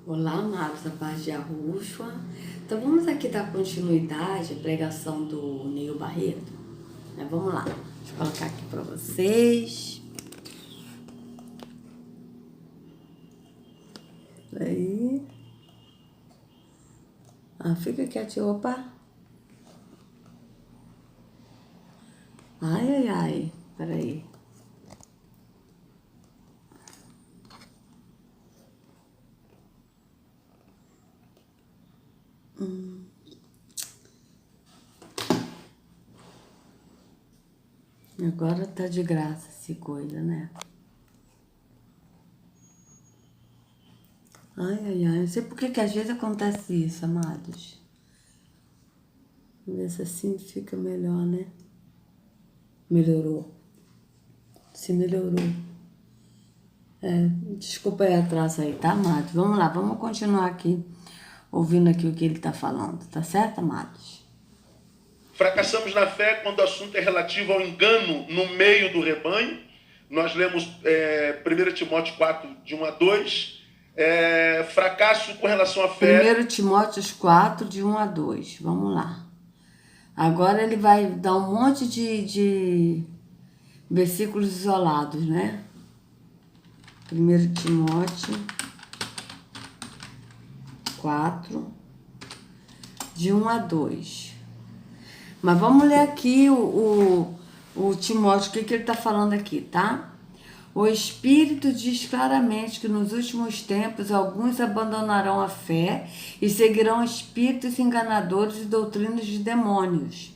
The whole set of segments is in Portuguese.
Olá, amados, a paz de Yahushua. Então vamos aqui dar continuidade à pregação do Neil Barreto. Vamos lá, deixa eu colocar aqui para vocês. Aí. Fica quietinho, opa. Ai, peraí. Agora tá de graça esse coisa, né? Não sei por que às vezes acontece isso, amados. Vamos ver se assim fica melhor, né? Melhorou. Se melhorou. Desculpa aí atraso aí, tá, amados? Vamos lá, vamos continuar aqui, ouvindo aqui o que ele tá falando, tá certo, amados? Fracassamos na fé quando o assunto é relativo ao engano no meio do rebanho. Nós lemos 1 Timóteo 4, de 1 a 2. Fracasso com relação à fé. 1 Timóteo 4, de 1 a 2. Vamos lá. Agora ele vai dar um monte de versículos isolados, né? 1 Timóteo 4, de 1 a 2. Mas vamos ler aqui o Timóteo, o que ele está falando aqui, tá? O Espírito diz claramente que nos últimos tempos alguns abandonarão a fé e seguirão espíritos enganadores e doutrinas de demônios.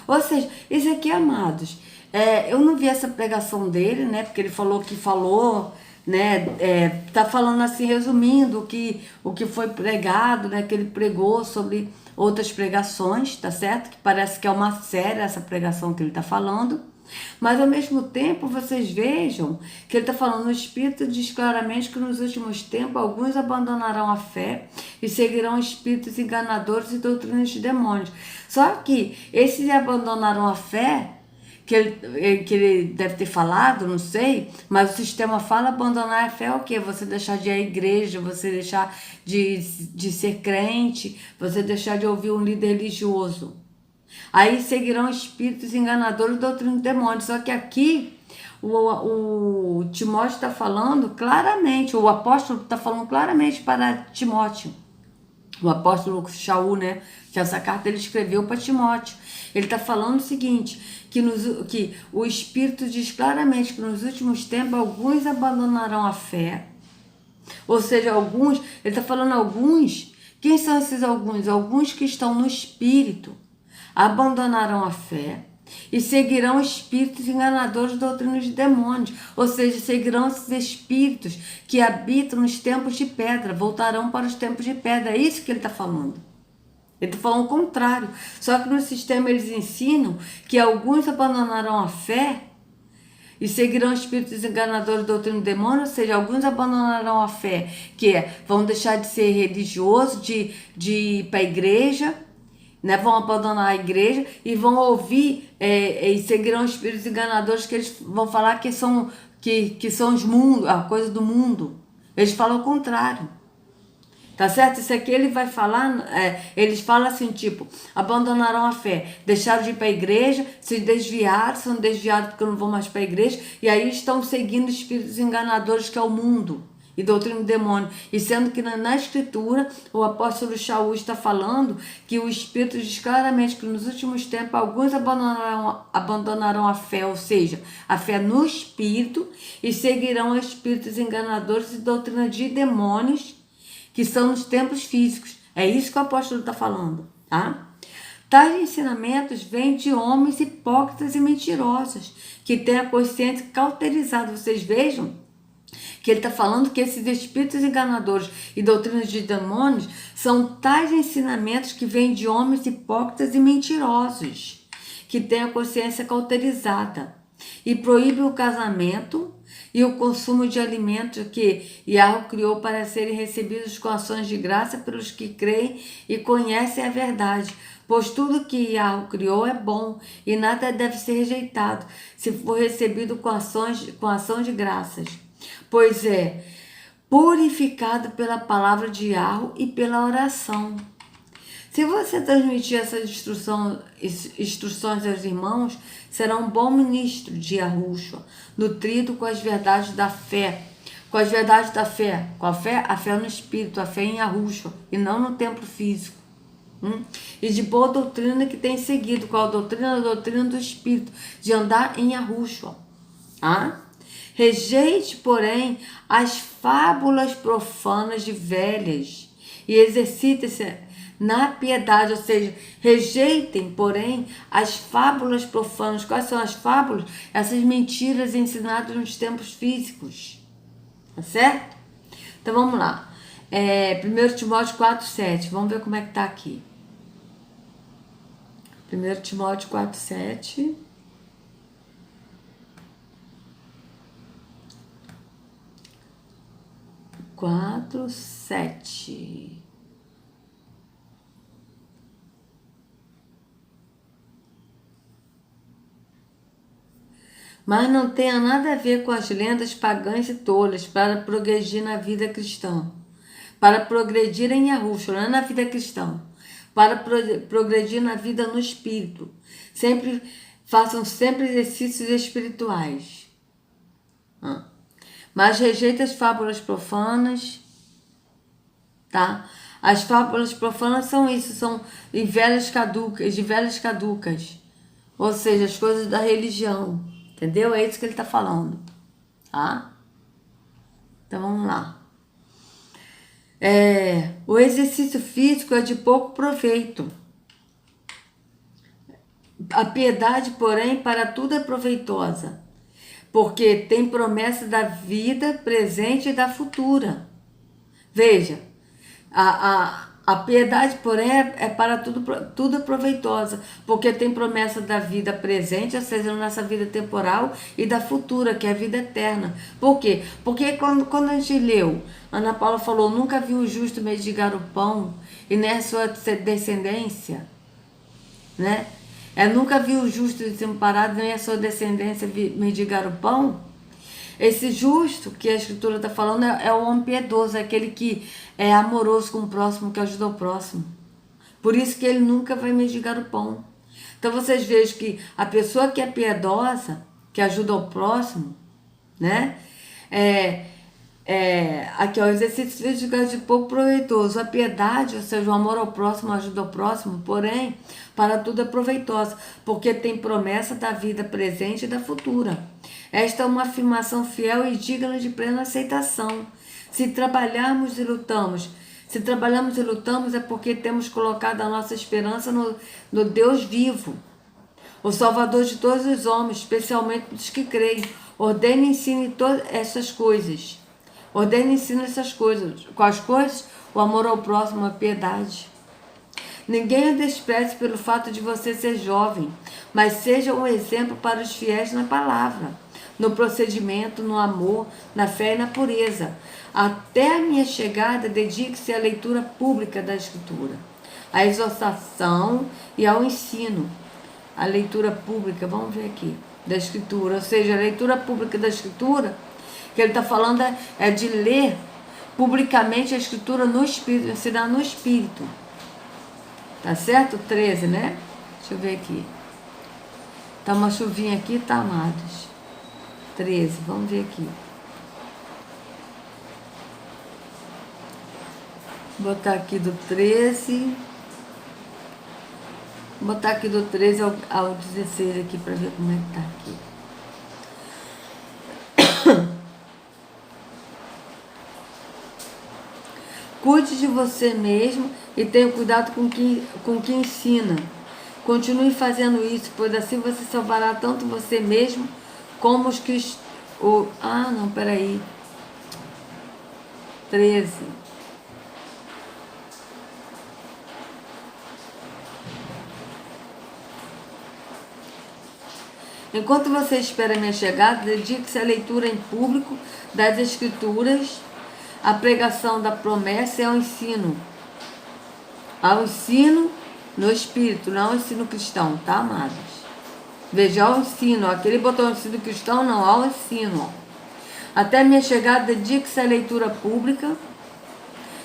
Ou seja, isso aqui, amados, eu não vi essa pregação dele, né? Porque ele falou, né? Tá falando assim, resumindo o que foi pregado, né? Que ele pregou sobre outras pregações, tá certo? Que parece que é uma série essa pregação que ele tá falando. Mas ao mesmo tempo vocês vejam que ele está falando, o Espírito diz claramente que nos últimos tempos alguns abandonarão a fé e seguirão espíritos enganadores e doutrinas de demônios. Só que esses abandonaram a fé, que ele deve ter falado, não sei, mas o sistema fala abandonar a fé é o quê? Você deixar de ir à igreja, você deixar de ser crente, você deixar de ouvir um líder religioso. Aí seguirão espíritos enganadores e doutrina de demônios. Só que aqui o Timóteo está falando claramente, o apóstolo está falando claramente para Timóteo. O apóstolo Shaul, né? Que essa carta ele escreveu para Timóteo. Ele está falando o seguinte, que o Espírito diz claramente que nos últimos tempos alguns abandonarão a fé. Ou seja, alguns, ele está falando alguns. Quem são esses alguns? Alguns que estão no Espírito abandonarão a fé e seguirão espíritos enganadores, doutrinas de demônios, ou seja, seguirão esses espíritos que habitam nos tempos de pedra, voltarão para os tempos de pedra. É isso que ele está falando. Ele está falando o contrário. Só que no sistema eles ensinam que alguns abandonarão a fé e seguirão espíritos enganadores, doutrina de demônio, ou seja, alguns abandonarão a fé, que vão deixar de ser religioso, de ir para a igreja, né, vão abandonar a igreja e vão ouvir e seguirão espíritos enganadores que eles vão falar que são os mundos, a coisa do mundo. Eles falam o contrário. Tá certo? Isso aqui ele vai falar, eles falam assim, tipo, abandonaram a fé, deixaram de ir para a igreja, se desviaram, são desviados porque não vão mais para a igreja, e aí estão seguindo espíritos enganadores que é o mundo e doutrina do demônio. E sendo que na escritura o apóstolo Shaul está falando que o Espírito diz claramente que nos últimos tempos alguns abandonarão a fé, ou seja, a fé no Espírito, e seguirão espíritos enganadores e doutrina de demônios, que são nos tempos físicos. É isso que o apóstolo está falando, tá? Tais ensinamentos vêm de homens hipócritas e mentirosos, que têm a consciência cauterizada. Vocês vejam que ele está falando que esses espíritos enganadores e doutrinas de demônios são tais ensinamentos que vêm de homens hipócritas e mentirosos, que têm a consciência cauterizada, e proíbem o casamento e o consumo de alimentos que Yahweh criou para serem recebidos com ações de graça pelos que creem e conhecem a verdade. Pois tudo que Yahweh criou é bom e nada deve ser rejeitado, se for recebido com ação de graças. purificado pela palavra de Yahweh e pela oração. Se você transmitir essas instruções aos irmãos, será um bom ministro de Yahushua, nutrido com as verdades da fé. Com as verdades da fé. Com a fé? A fé no Espírito, a fé em Yahushua, e não no templo físico. E de boa doutrina que tem seguido. Qual a doutrina? A doutrina do Espírito, de andar em Yahushua. Rejeite, porém, as fábulas profanas de velhas e exercite-se na piedade, ou seja, rejeitem, porém, as fábulas profanas. Quais são as fábulas? Essas mentiras ensinadas nos tempos físicos. Tá certo? Então vamos lá. 1 Timóteo 4,7. Vamos ver como é que tá aqui. 1 Timóteo 4,7. 4,7. Mas não tenha nada a ver com as lendas pagãs e tolas para progredir na vida cristã. Para progredir em Yahushua, não é na vida cristã. Para progredir na vida no Espírito. Façam sempre exercícios espirituais. Mas rejeita as fábulas profanas, tá? As fábulas profanas são isso, são de velhas caducas. Ou seja, as coisas da religião. Entendeu? É isso que ele está falando. Tá? Então vamos lá. O exercício físico é de pouco proveito. A piedade, porém, para tudo é proveitosa, porque tem promessa da vida presente e da futura. Veja, a piedade, porém, é para tudo proveitosa, porque tem promessa da vida presente, ou seja, nessa vida temporal, e da futura, que é a vida eterna. Por quê? Porque quando a gente leu, Ana Paula falou, nunca vi o justo mendigar o pão, e nem a sua descendência, né? Nunca vi o justo desamparado, nem a sua descendência mendigar o pão. Esse justo que a Escritura está falando é o homem piedoso, é aquele que é amoroso com o próximo, que ajuda o próximo. Por isso que ele nunca vai mendigar o pão. Então vocês vejam que a pessoa que é piedosa, que ajuda o próximo, né? Aqui ó, o exercício físico é de pouco proveitoso. A piedade, ou seja, o amor ao próximo, ajuda ao próximo, porém, para tudo é proveitosa, porque tem promessa da vida presente e da futura. Esta é uma afirmação fiel e digna de plena aceitação. Se trabalharmos e lutamos é porque temos colocado a nossa esperança no Deus vivo, o Salvador de todos os homens, especialmente dos que creem. Ordene e ensine todas essas coisas. Ordene e ensina essas coisas. Quais coisas? O amor ao próximo, a piedade. Ninguém o despreze pelo fato de você ser jovem, mas seja um exemplo para os fiéis na palavra, no procedimento, no amor, na fé e na pureza. Até a minha chegada, dedique-se à leitura pública da Escritura, à exortação e ao ensino. A leitura pública, vamos ver aqui, da Escritura, ou seja, a leitura pública da Escritura, que ele está falando é de ler publicamente a Escritura no Espírito, ensinar no Espírito. Tá certo? 13, né? Deixa eu ver aqui. Tá uma chuvinha aqui, tá, amados? 13, vamos ver aqui. Vou botar aqui do 13. Vou botar aqui do 13 ao 16 aqui para ver como é que tá aqui. Cuide de você mesmo e tenha cuidado com que ensina. Continue fazendo isso, pois assim você salvará tanto você mesmo como os que... não, peraí. 13. Enquanto você espera a minha chegada, dedique-se à leitura em público das Escrituras, à pregação da promessa e ao ensino. Ao ensino no Espírito, não ao ensino cristão, tá, amados? Veja, ao ensino. Aquele botou ensino cristão, não, ao ensino. Até minha chegada, dedique-se à leitura pública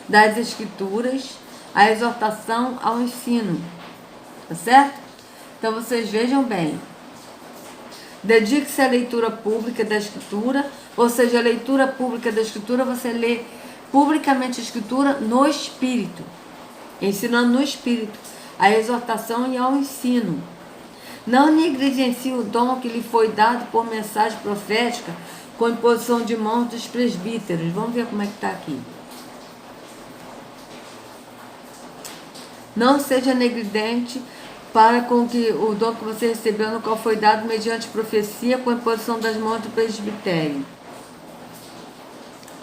das Escrituras, à exortação, ao ensino. Tá certo? Então vocês vejam bem. Dedique-se à leitura pública da Escritura, ou seja, a leitura pública da Escritura, você lê publicamente a Escritura no Espírito, ensinando no Espírito, a exortação e ao ensino. Não negligencie o dom que lhe foi dado por mensagem profética com imposição de mãos dos presbíteros. Vamos ver como é que está aqui. Não seja negligente para com que o dom que você recebeu, no qual foi dado mediante profecia com a imposição das mãos do presbitério.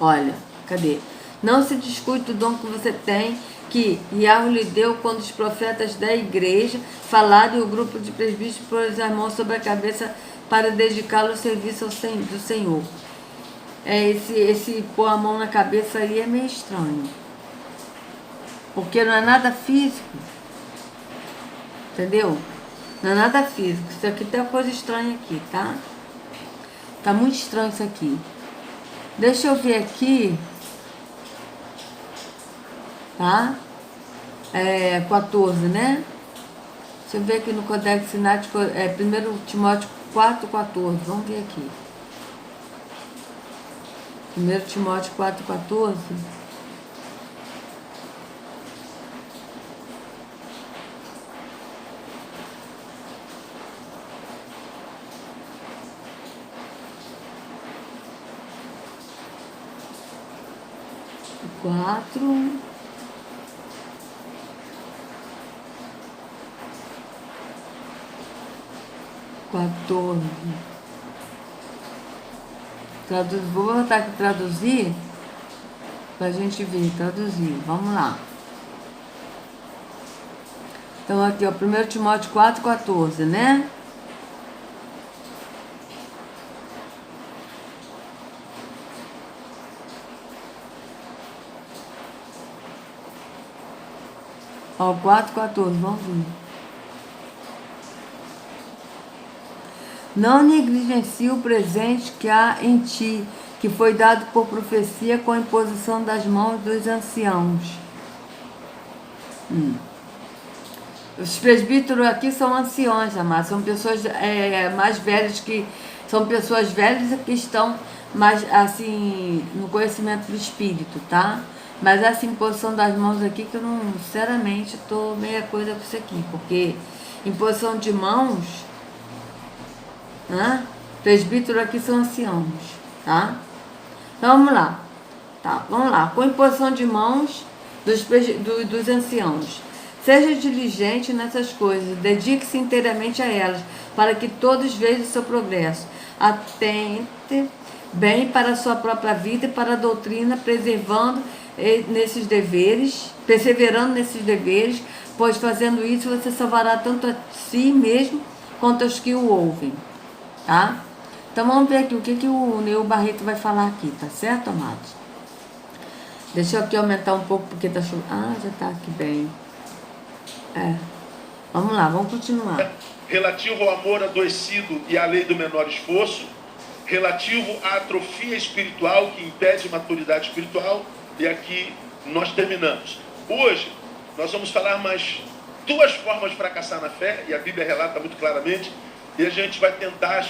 Olha, cadê? Não se discute o dom que você tem, que Yahweh lhe deu quando os profetas da igreja falaram e o grupo de presbíteros pôs as mãos sobre a cabeça para dedicá-lo ao serviço do Senhor. Esse pôr a mão na cabeça aí é meio estranho. Porque não é nada físico. Entendeu? Não é nada físico. Isso aqui tem uma coisa estranha aqui, tá? Tá muito estranho isso aqui. Deixa eu ver aqui. Tá? 14, né? Deixa eu ver aqui no Codex Sinático, 1 Timóteo 4,14. Vamos ver aqui. 1 Timóteo 4,14. Quatro. Vou botar aqui traduzir pra gente ver, traduzir. Vamos lá. Então aqui, ó, 1 Timóteo 4,14, né? Ó, 4,14, vamos ver. Não negligencie o presente que há em ti, que foi dado por profecia com a imposição das mãos dos anciãos. Os presbíteros aqui são anciões, amados, são pessoas mais velhas, são pessoas velhas que estão mais assim no conhecimento do Espírito, tá? Mas essa imposição das mãos aqui, que eu não, sinceramente, estou meia coisa com isso aqui, porque imposição de mãos, né? Presbítero aqui são anciãos, tá? Então vamos lá, tá? Vamos lá, com imposição de mãos dos anciãos. Seja diligente nessas coisas, dedique-se inteiramente a elas, para que todos vejam o seu progresso. Atente bem para a sua própria vida e para a doutrina, perseverando nesses deveres, pois fazendo isso você salvará tanto a si mesmo quanto aos que o ouvem, tá? Então vamos ver aqui o que o Neu Barreto vai falar aqui, tá certo, amados? Deixa eu aqui aumentar um pouco porque tá chovendo. Ah, já tá aqui bem. Vamos lá, vamos continuar. Relativo ao amor adoecido e à lei do menor esforço, relativo à atrofia espiritual que impede maturidade espiritual. E aqui nós terminamos. Hoje nós vamos falar mais duas formas de fracassar na fé, e a Bíblia relata muito claramente, e a gente vai tentar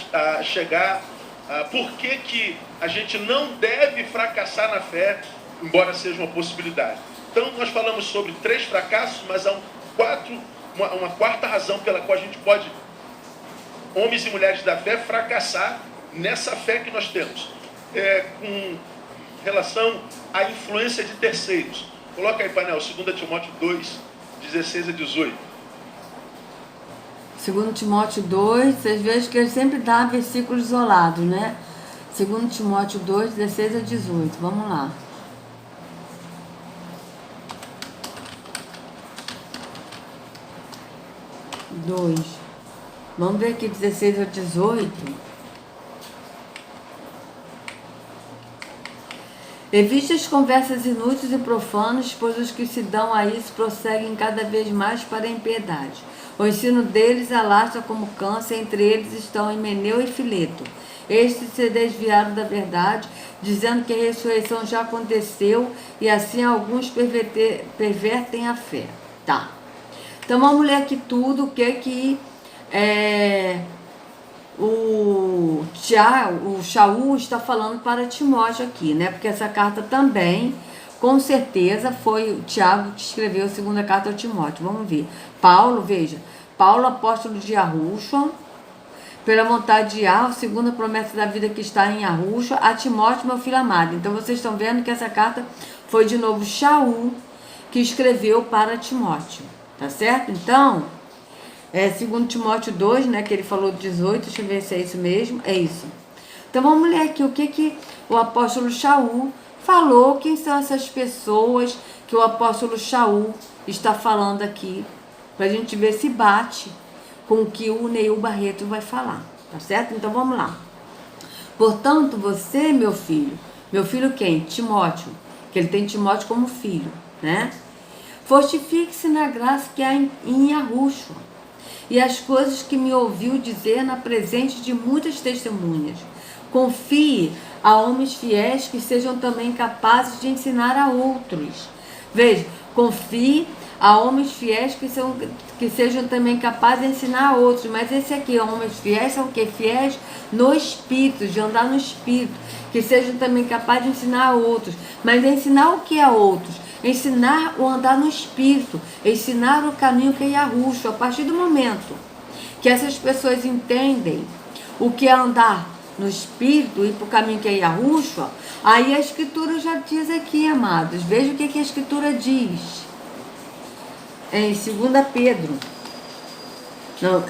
chegar a por que a gente não deve fracassar na fé, embora seja uma possibilidade. Então nós falamos sobre 3 fracassos, mas há uma quarta razão pela qual a gente pode, homens e mulheres da fé, fracassar nessa fé que nós temos. Com relação à influência de terceiros. Coloca aí, painel, 2 Timóteo 2, 16 a 18. 2 Timóteo 2, vocês vejam que ele sempre dá versículos isolados, né? 2 Timóteo 2, 16 a 18. Vamos lá. Vamos ver aqui 16 a 18. Evite as conversas inúteis e profanas, pois os que se dão a isso prosseguem cada vez mais para a impiedade. O ensino deles alastra como câncer, entre eles estão Himeneu e Fileto, estes se desviaram da verdade, dizendo que a ressurreição já aconteceu e assim alguns pervertem a fé. Tá. Então vamos ler aqui tudo o que o Shaul está falando para Timóteo aqui, né? Porque essa carta também, com certeza, foi o Tiago que escreveu a segunda carta ao Timóteo. Vamos ver. Paulo, veja, Paulo, apóstolo de Yahushua, pela vontade de Yahweh, segundo a promessa da vida que está em Yahushua, a Timóteo, meu filho amado. Então vocês estão vendo que essa carta foi de novo Shaul que escreveu para Timóteo, tá certo? Então, 2 Timóteo 2, né, que ele falou 18, deixa eu ver se é isso mesmo, é isso. Então vamos ler aqui o que o apóstolo Shaul falou, quem são essas pessoas que o apóstolo Shaul está falando aqui, para a gente ver se bate com o que o Neil Barreto vai falar, tá certo? Então vamos lá. Portanto, você, meu filho quem? Timóteo, que ele tem Timóteo como filho, né? Fortifique-se na graça que há em Yahushua, e as coisas que me ouviu dizer na presença de muitas testemunhas. Confie a homens fiéis que sejam também capazes de ensinar a outros. Veja, confie a homens fiéis que sejam também capazes de ensinar a outros. Mas esse aqui, homens fiéis, são o quê? Fiéis no Espírito, de andar no Espírito, que sejam também capazes de ensinar a outros. Mas ensinar o que a outros? Ensinar o andar no Espírito, ensinar o caminho que é Yahushua. A partir do momento que essas pessoas entendem o que é andar no Espírito e para o caminho que é Yahushua, aí a Escritura já diz aqui, amados. Veja o que a Escritura diz. Em 2 Pedro, não,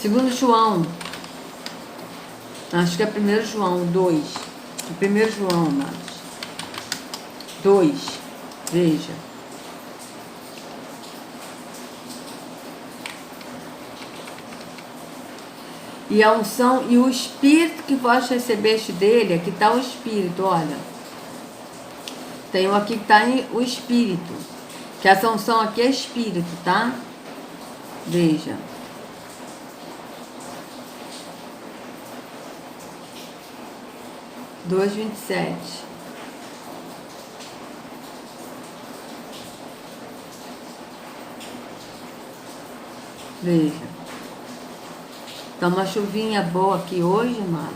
2 João, acho que é 1 João 2, 1 João, amados. 2, veja. E a unção e o Espírito que vós recebeste dele, aqui está o Espírito, olha. Tem um aqui que está o Espírito, que essa unção aqui é Espírito, tá? Veja. (2:27). Veja. Tá uma chuvinha boa aqui hoje, amados.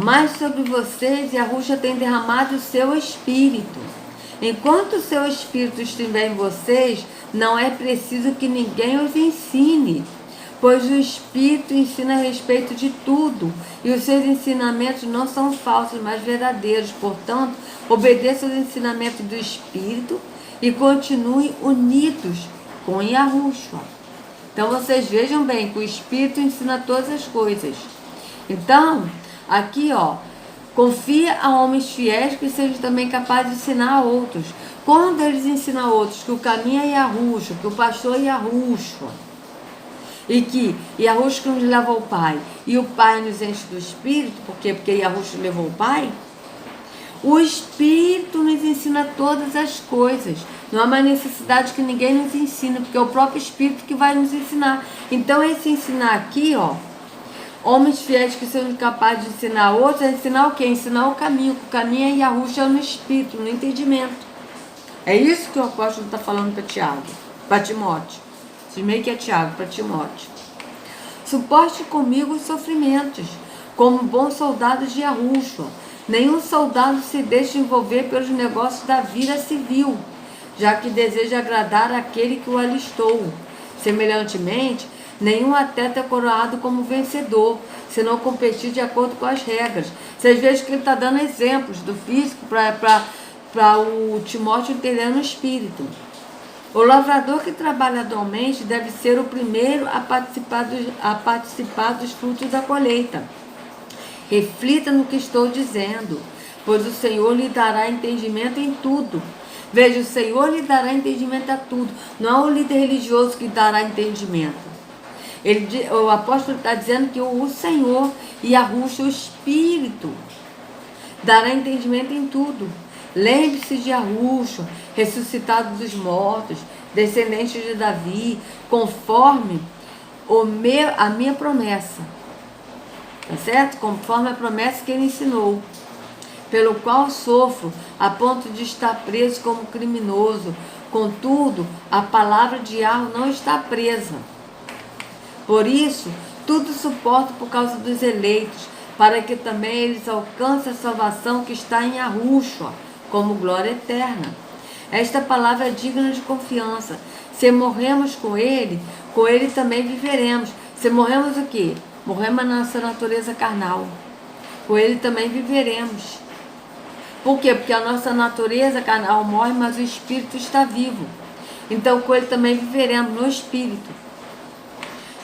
Mas sobre vocês, Yahushua tem derramado o seu Espírito. Enquanto o seu Espírito estiver em vocês, não é preciso que ninguém os ensine, pois o Espírito ensina a respeito de tudo, e os seus ensinamentos não são falsos, mas verdadeiros. Portanto, obedeça aos ensinamentos do Espírito e continue unidos com Yahushua. Então, vocês vejam bem que o Espírito ensina todas as coisas. Então, aqui, confia a homens fiéis que sejam também capazes de ensinar a outros. Quando eles ensinam a outros que o caminho é Yahushua, que o pastor é Yahushua, e que Yahushua nos leva ao Pai, e o Pai nos enche do Espírito, porque Yahushua levou o Pai, o Espírito nos ensina todas as coisas. Não há mais necessidade que ninguém nos ensine, porque é o próprio Espírito que vai nos ensinar. Então, esse ensinar aqui, homens fiéis que sejam capazes de ensinar outros, é ensinar o quê? Ensinar o caminho. O caminho é Yahushua no Espírito, no entendimento. É isso que o apóstolo está falando para Tiago, para Timóteo. Se meio que é Tiago, para Timóteo. Suporte comigo os sofrimentos, como bons soldados de Yahushua. Nenhum soldado se deixa envolver pelos negócios da vida civil, já que deseja agradar aquele que o alistou. Semelhantemente, nenhum atleta é coroado como vencedor, se não competir de acordo com as regras. Vocês veem que ele está dando exemplos do físico para o Timóteo entender no espírito. O lavrador que trabalha atualmente deve ser o primeiro a participar dos frutos da colheita. Reflita no que estou dizendo, pois o Senhor lhe dará entendimento em tudo. Veja, o Senhor lhe dará entendimento a tudo. Não é o líder religioso que dará entendimento. O apóstolo está dizendo que o Senhor e Yahushua, o Espírito, dará entendimento em tudo. Lembre-se de Yahushua, ressuscitado dos mortos, descendente de Davi, conforme a minha promessa. tá certo? Conforme a promessa que ele ensinou, pelo qual sofro, a ponto de estar preso como criminoso. Contudo, a palavra de Yahweh não está presa. Por isso, tudo suporto por causa dos eleitos, para que também eles alcancem a salvação que está em Yahushua, como glória eterna. Esta palavra é digna de confiança. Se morremos com ele também viveremos. Se morremos o quê? Morremos na nossa natureza carnal. Com ele também viveremos. Por quê? Porque a nossa natureza carnal morre, mas o espírito está vivo. Então com ele também viveremos no espírito.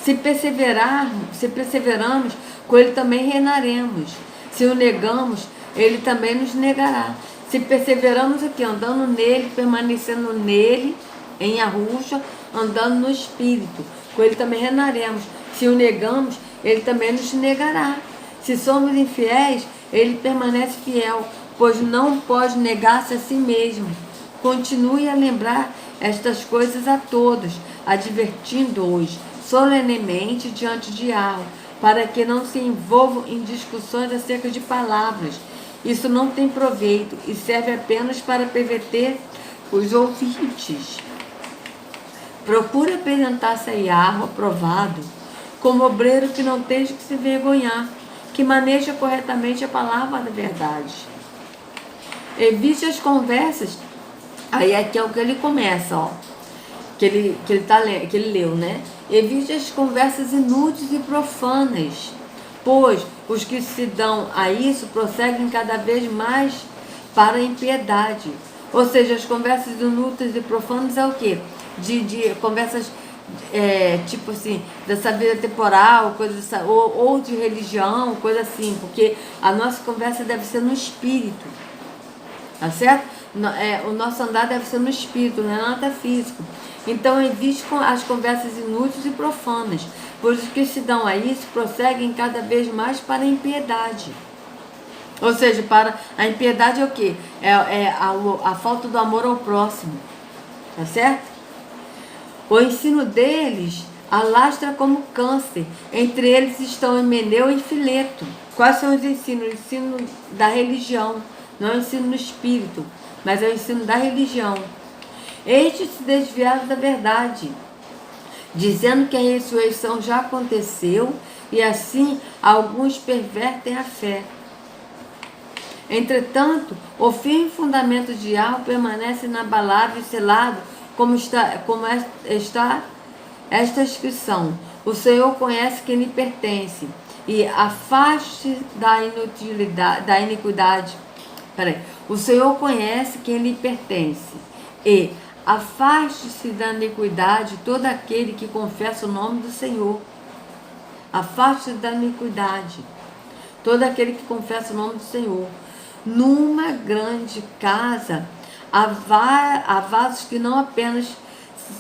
Se perseveramos, com ele também reinaremos. Se o negamos, ele também nos negará. Se perseveramos aqui, andando nele, permanecendo nele, em Yahushua, andando no espírito, com ele também reinaremos. Se o negamos, ele também nos negará. Se somos infiéis, ele permanece fiel, pois não pode negar-se a si mesmo. Continue a lembrar estas coisas a todos, advertindo-os solenemente diante de Yahweh, para que não se envolvam em discussões acerca de palavras. Isso não tem proveito e serve apenas para perverter os ouvintes. Procure apresentar-se a Yahweh aprovado, como obreiro que não tem que se vergonhar, que maneja corretamente a palavra da verdade. Evite as conversas. Aí aqui é o que ele começa, ó. Que ele leu, né? Evite as conversas inúteis e profanas, pois os que se dão a isso prosseguem cada vez mais para a impiedade. Ou seja, as conversas inúteis e profanas é o quê? De conversas tipo assim, dessa vida temporal, coisa dessa, ou de religião, coisa assim, porque a nossa conversa deve ser no espírito, tá certo? O nosso andar deve ser no espírito, não é nada físico. Então evite as conversas inúteis e profanas, pois os que se dão a isso prosseguem cada vez mais para a impiedade. Ou seja, para a impiedade é o quê? A falta do amor ao próximo, tá certo? O ensino deles alastra como câncer. Entre eles estão Himeneu e Fileto. Quais são os ensinos? O ensino da religião, não é o ensino do espírito, mas é o ensino da religião. Estes se desviaram da verdade, dizendo que a ressurreição já aconteceu, e assim alguns pervertem a fé. Entretanto, o firme fundamento de Yahweh permanece inabalável e selado, como está esta inscrição: o Senhor conhece quem lhe pertence, e afaste da iniquidade. O Senhor conhece quem lhe pertence, e afaste-se da iniquidade todo aquele que confessa o nome do Senhor. Afaste-se da iniquidade todo aquele que confessa o nome do Senhor. Numa grande casa há vasos que não apenas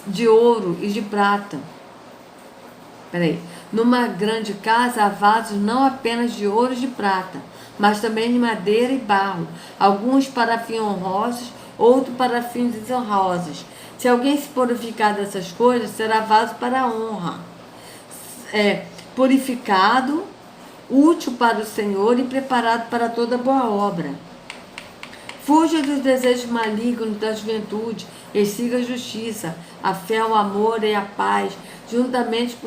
de ouro e de prata. Numa grande casa há vasos não apenas de ouro e de prata, mas também de madeira e barro, alguns para fins honrosos, outros para fins desonrosos. Se alguém se purificar dessas coisas, será vaso para a honra, purificado, útil para o Senhor e preparado para toda boa obra. Fuja dos desejos malignos da juventude e siga a justiça, a fé, o amor e a paz, juntamente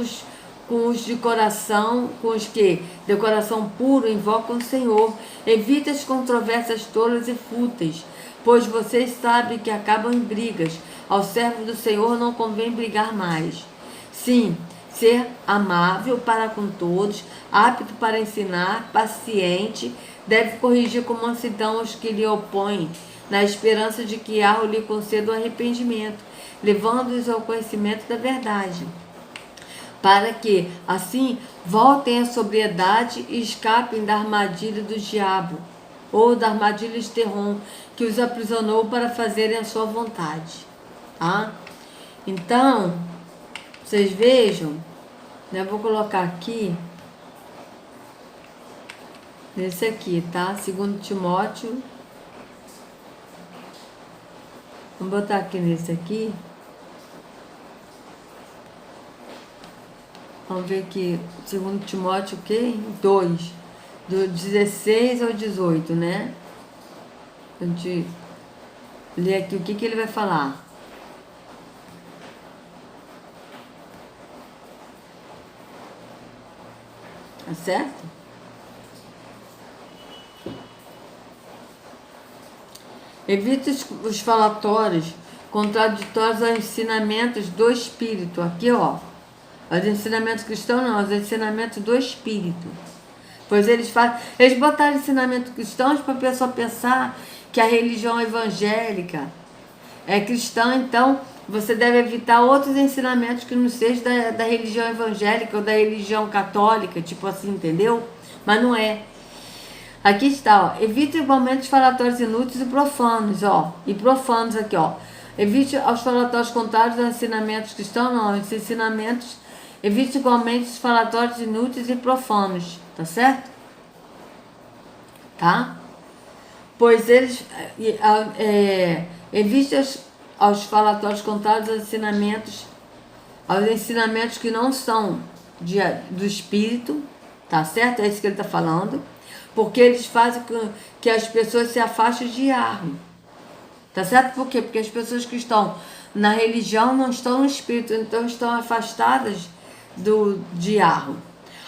com os de coração, com os que de coração puro invocam o Senhor. Evite as controvérsias tolas e fúteis, pois vocês sabem que acabam em brigas. Ao servo do Senhor não convém brigar mais. Sim, ser amável para com todos, apto para ensinar, paciente, deve corrigir com mansidão os que lhe opõem, na esperança de que Yahweh lhe conceda o arrependimento, levando-os ao conhecimento da verdade, para que, assim, voltem à sobriedade e escapem da armadilha do diabo, ou da armadilha de Terrom, que os aprisionou para fazerem a sua vontade. Tá? Então, vocês vejam, né, eu vou colocar aqui, nesse aqui, tá? 2 Timóteo. Vamos botar aqui nesse aqui. Vamos ver aqui, 2 Timóteo o quê? 2, do 16 ao 18, né? A gente lê aqui o que ele vai falar. Tá certo? Evite os falatórios contraditórios aos ensinamentos do Espírito. Aqui, ó. Os ensinamentos cristãos não, os ensinamentos do Espírito. Pois eles botaram ensinamentos cristãos para a pessoa pensar que a religião evangélica é cristã, então você deve evitar outros ensinamentos que não sejam da religião evangélica ou da religião católica, tipo assim, entendeu? Mas não é. Aqui está, ó. Evite igualmente os falatórios inúteis e profanos, ó. E profanos aqui, ó. Evite os falatórios contrários aos ensinamentos cristãos, não. Os ensinamentos, evite igualmente os falatórios inúteis e profanos, tá certo? Tá? Pois eles, evite aos falatórios contrários aos ensinamentos que não são do Espírito, tá certo? É isso que ele está falando. Porque eles fazem que as pessoas se afastem de Yahweh. Tá certo? Por quê? Porque as pessoas que estão na religião não estão no Espírito, então estão afastadas de Yahweh.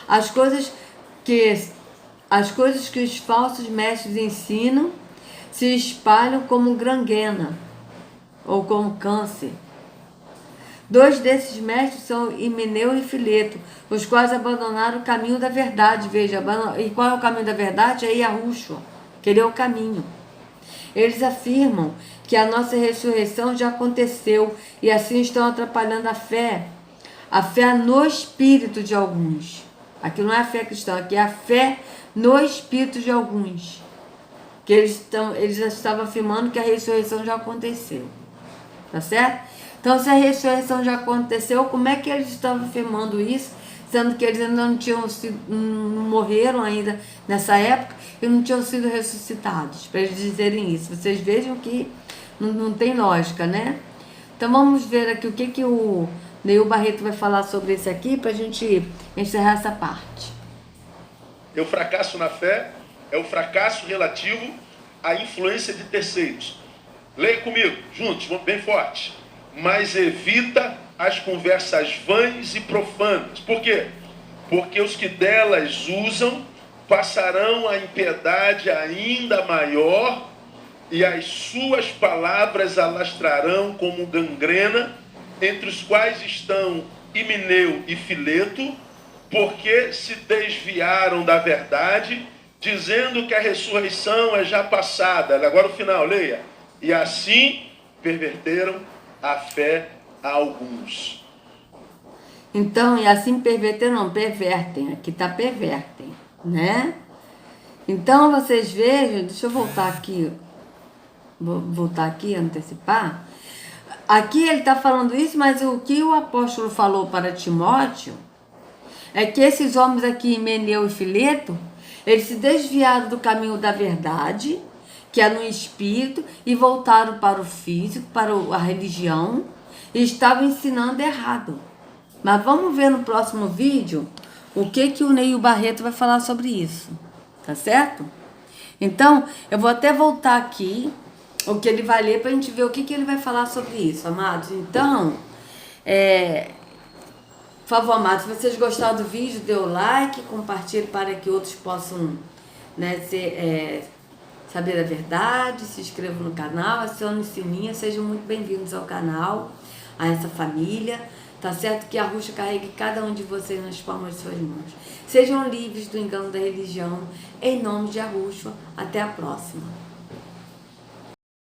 As coisas que os falsos mestres ensinam se espalham como gangrena ou como câncer. 2 desses mestres são Himeneu e Fileto, os quais abandonaram o caminho da verdade. Veja, e qual é o caminho da verdade? É Yahushua, que ele é o caminho. Eles afirmam que a nossa ressurreição já aconteceu e assim estão atrapalhando a fé no espírito de alguns. Aqui não é a fé cristã, aqui é a fé no espírito de alguns. Que eles já estavam afirmando que a ressurreição já aconteceu. Tá certo? Então, se a ressurreição já aconteceu, como é que eles estavam afirmando isso, sendo que eles ainda não morreram ainda nessa época e não tinham sido ressuscitados, para eles dizerem isso? Vocês vejam que não tem lógica, né? Então, vamos ver aqui o que o Neil Barreto vai falar sobre isso aqui, para a gente encerrar essa parte. O fracasso na fé é o fracasso relativo à influência de terceiros. Leia comigo, juntos, bem forte. Mas evita as conversas vãs e profanas. Por quê? Porque os que delas usam passarão a impiedade ainda maior e as suas palavras alastrarão como gangrena, entre os quais estão Himeneu e Fileto, porque se desviaram da verdade, dizendo que a ressurreição é já passada. Agora o final, leia. E assim perverteram a fé a alguns. Então, e assim pervertem. Aqui está pervertem, né? Então, vocês vejam, deixa eu voltar aqui. Vou voltar aqui, antecipar. Aqui ele está falando isso, mas o que o apóstolo falou para Timóteo é que esses homens aqui, Himeneu e Fileto, eles se desviaram do caminho da verdade, que é no espírito, e voltaram para o físico, para a religião, e estavam ensinando errado. Mas vamos ver no próximo vídeo o que o Neil Barreto vai falar sobre isso, tá certo? Então, eu vou até voltar aqui, o que ele vai ler, para a gente ver o que ele vai falar sobre isso, amados. Então, por favor, amados, se vocês gostaram do vídeo, dê o like, compartilhe para que outros possam, né, saber a verdade, se inscrevam no canal, acione o sininho, sejam muito bem-vindos ao canal, a essa família, tá certo? Que a Yahushua carregue cada um de vocês nas palmas de suas mãos. Sejam livres do engano da religião, em nome de Yahushua. Até a próxima.